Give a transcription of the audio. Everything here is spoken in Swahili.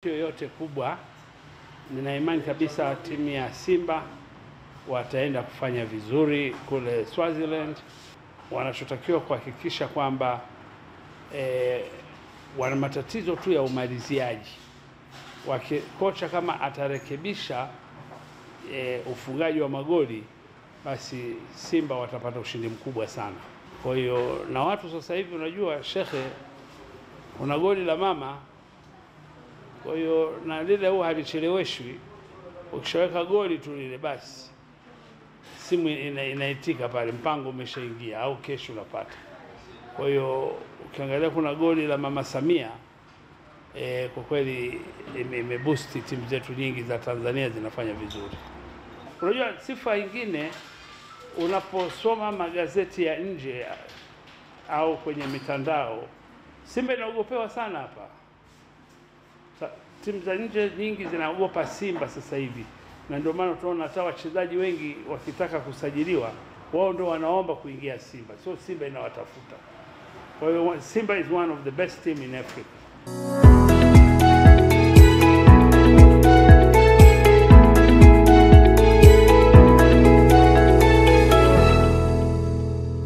yoyote kubwa, nina imani kabisa timu ya Simba wataenda kufanya vizuri kule Swaziland. Wanachotakiwa kuhakikisha kwamba wana matatizo tu ya umaliziaji. Kocha kama atarekebisha ufungaji wa magoli, basi Simba watapata ushindi mkubwa sana. Kwa hiyo na watu sasa hivi, unajua shekhe, una goli la mama. Kwa hiyo na lile huwa halicheleweshwi. Ukishaweka goli tu lile, basi simu inaitika pale, mpango umeshaingia, au kesho unapata. Kwa hiyo ukiangalia kuna goli la Mama Samia, kwa kweli imeboost timu zetu nyingi za Tanzania zinafanya vizuri. Unajua sifa nyingine, unaposoma magazeti ya nje au kwenye mitandao, Simba inaogopewa sana hapa. Timu za nje nyingi zinaogopa Simba sasa hivi, na ndio maana tunaona hata wachezaji wengi wakitaka kusajiliwa, wao ndio wanaomba kuingia Simba, so Simba inawatafuta. Kwa hiyo Simba is one of the best team in Africa.